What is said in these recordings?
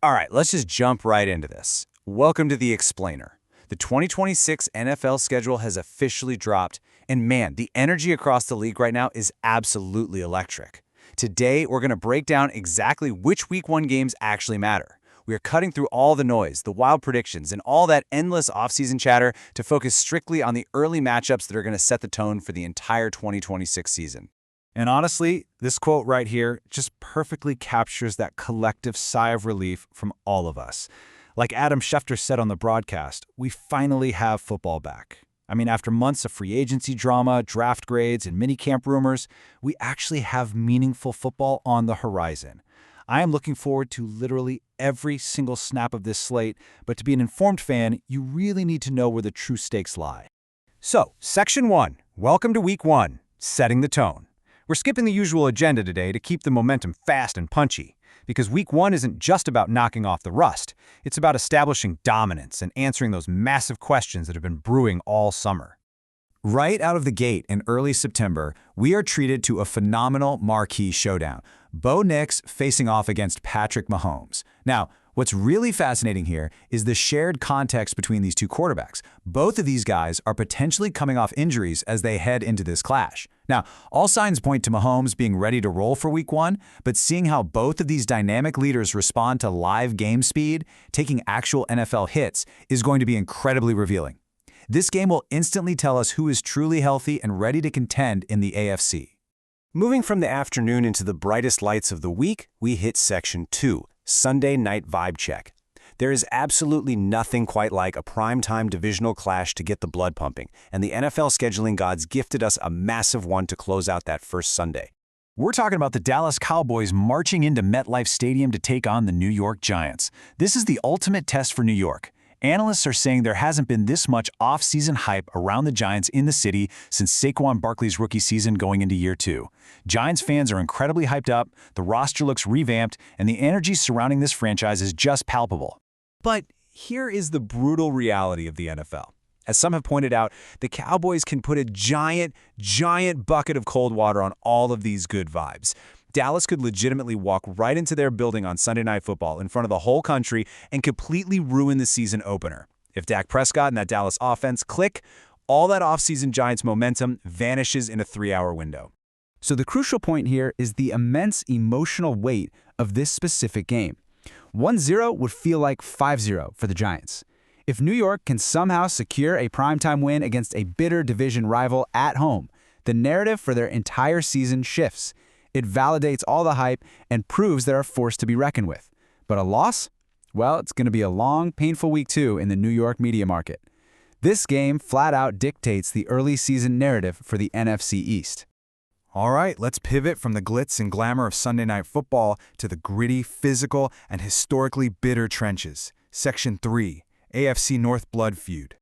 All right, let's just jump right into this. Welcome to The Explainer. The 2026 NFL schedule has officially dropped, and man, the energy across the league right now is absolutely electric. Today, we're going to break down exactly which Week 1 games actually matter. We are cutting through all the noise, the wild predictions, and all that endless offseason chatter to focus strictly on the early matchups that are going to set the tone for the entire 2026 season. And honestly, this quote right here just perfectly captures that collective sigh of relief from all of us. Like Adam Schefter said on the broadcast, we finally have football back. I mean, after months of free agency drama, draft grades, and minicamp rumors, we actually have meaningful football on the horizon. I am looking forward to literally every single snap of this slate, but to be an informed fan, you really need to know where the true stakes lie. So, Section 1, welcome to Week 1, setting the tone. We're skipping the usual agenda today to keep the momentum fast and punchy, because Week 1 isn't just about knocking off the rust. It's about establishing dominance and answering those massive questions that have been brewing all summer. Right out of the gate in early September, we are treated to a phenomenal marquee showdown. Bo Nix facing off against Patrick Mahomes. Now, what's really fascinating here is the shared context between these two quarterbacks. Both of these guys are potentially coming off injuries as they head into this clash. Now, all signs point to Mahomes being ready to roll for Week 1, but seeing how both of these dynamic leaders respond to live game speed, taking actual NFL hits, is going to be incredibly revealing. This game will instantly tell us who is truly healthy and ready to contend in the AFC. Moving from the afternoon into the brightest lights of the week, we hit Section 2, Sunday Night Vibe Check. There is absolutely nothing quite like a primetime divisional clash to get the blood pumping, and the NFL scheduling gods gifted us a massive one to close out that first Sunday. We're talking about the Dallas Cowboys marching into MetLife Stadium to take on the New York Giants. This is the ultimate test for New York. Analysts are saying there hasn't been this much off-season hype around the Giants in the city since Saquon Barkley's rookie season going into year 2. Giants fans are incredibly hyped up, the roster looks revamped, and the energy surrounding this franchise is just palpable. But here is the brutal reality of the NFL. As some have pointed out, the Cowboys can put a giant bucket of cold water on all of these good vibes. Dallas could legitimately walk right into their building on Sunday Night Football in front of the whole country and completely ruin the season opener. If Dak Prescott and that Dallas offense click, all that offseason Giants momentum vanishes in a 3-hour window. So the crucial point here is the immense emotional weight of this specific game. 1-0 would feel like 5-0 for the Giants. If New York can somehow secure a primetime win against a bitter division rival at home, the narrative for their entire season shifts. It validates all the hype and proves they're a force to be reckoned with. But a loss? Well, it's going to be a long, painful Week 2 in the New York media market. This game flat out dictates the early season narrative for the NFC East. All right, let's pivot from the glitz and glamour of Sunday Night Football to the gritty, physical, and historically bitter trenches. Section 3, AFC North Blood Feud.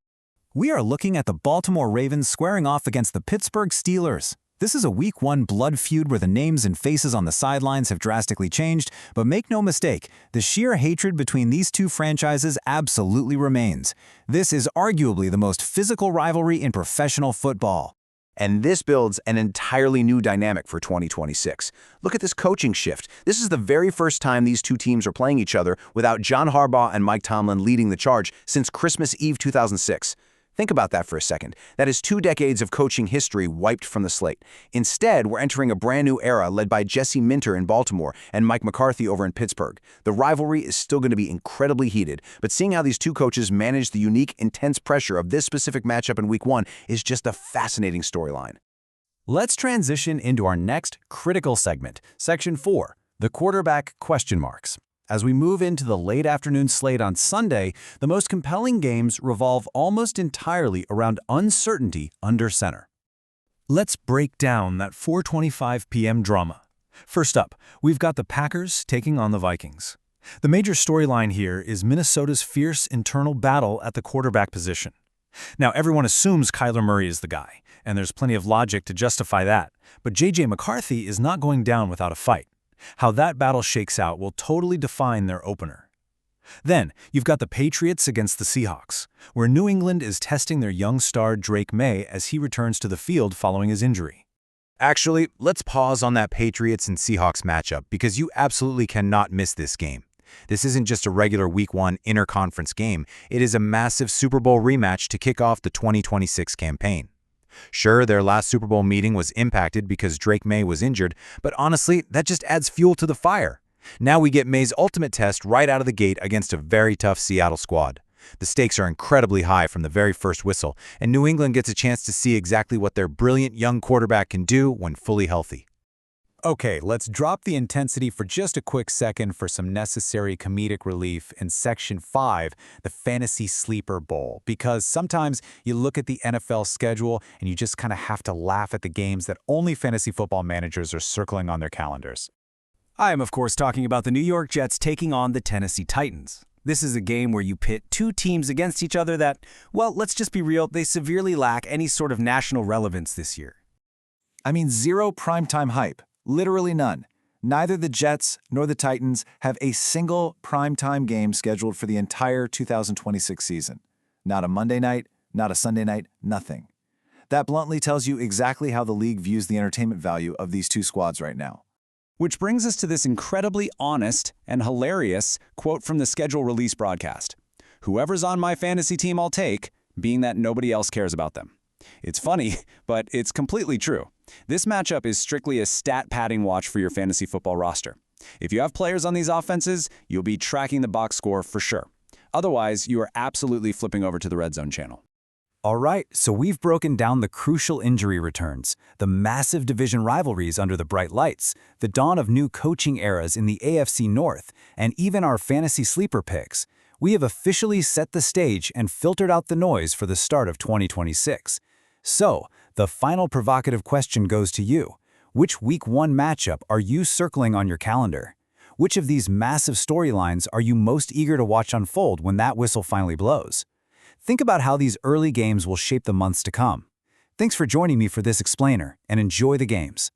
We are looking at the Baltimore Ravens squaring off against the Pittsburgh Steelers. This is a Week 1 blood feud where the names and faces on the sidelines have drastically changed, but make no mistake, the sheer hatred between these two franchises absolutely remains. This is arguably the most physical rivalry in professional football. And this builds an entirely new dynamic for 2026. Look at this coaching shift. This is the very first time these two teams are playing each other without John Harbaugh and Mike Tomlin leading the charge since Christmas Eve 2006. Think about that for a second. That is 2 decades of coaching history wiped from the slate. Instead, we're entering a brand new era led by Jesse Minter in Baltimore and Mike McCarthy over in Pittsburgh. The rivalry is still going to be incredibly heated, but seeing how these two coaches manage the unique, intense pressure of this specific matchup in Week 1 is just a fascinating storyline. Let's transition into our next critical segment, Section 4, the quarterback question marks. As we move into the late afternoon slate on Sunday, the most compelling games revolve almost entirely around uncertainty under center. Let's break down that 4:25 p.m. drama. First up, we've got the Packers taking on the Vikings. The major storyline here is Minnesota's fierce internal battle at the quarterback position. Now, everyone assumes Kyler Murray is the guy, and there's plenty of logic to justify that, but J.J. McCarthy is not going down without a fight. How that battle shakes out will totally define their opener. Then, you've got the Patriots against the Seahawks, where New England is testing their young star Drake May as he returns to the field following his injury. Actually, let's pause on that Patriots and Seahawks matchup because you absolutely cannot miss this game. This isn't just a regular Week 1 interconference game. It is a massive Super Bowl rematch to kick off the 2026 campaign. Sure, their last Super Bowl meeting was impacted because Drake May was injured, but honestly, that just adds fuel to the fire. Now we get May's ultimate test right out of the gate against a very tough Seattle squad. The stakes are incredibly high from the very first whistle, and New England gets a chance to see exactly what their brilliant young quarterback can do when fully healthy. Okay, let's drop the intensity for just a quick second for some necessary comedic relief in Section 5, the Fantasy Sleeper Bowl, because sometimes you look at the NFL schedule and you just kind of have to laugh at the games that only fantasy football managers are circling on their calendars. I am, of course, talking about the New York Jets taking on the Tennessee Titans. This is a game where you pit two teams against each other that, well, let's just be real, they severely lack any sort of national relevance this year. I mean, zero primetime hype. Literally none. Neither the Jets nor the Titans have a single primetime game scheduled for the entire 2026 season. Not a Monday night, not a Sunday night, nothing. That bluntly tells you exactly how the league views the entertainment value of these two squads right now. Which brings us to this incredibly honest and hilarious quote from the schedule release broadcast. "Whoever's on my fantasy team I'll take, being that nobody else cares about them." It's funny, but it's completely true. This matchup is strictly a stat-padding watch for your fantasy football roster. If you have players on these offenses, you'll be tracking the box score for sure. Otherwise, you are absolutely flipping over to the Red Zone channel. All right, so we've broken down the crucial injury returns, the massive division rivalries under the bright lights, the dawn of new coaching eras in the AFC North, and even our fantasy sleeper picks. We have officially set the stage and filtered out the noise for the start of 2026. So, the final provocative question goes to you. Which Week 1 matchup are you circling on your calendar? Which of these massive storylines are you most eager to watch unfold when that whistle finally blows? Think about how these early games will shape the months to come. Thanks for joining me for this explainer, and enjoy the games.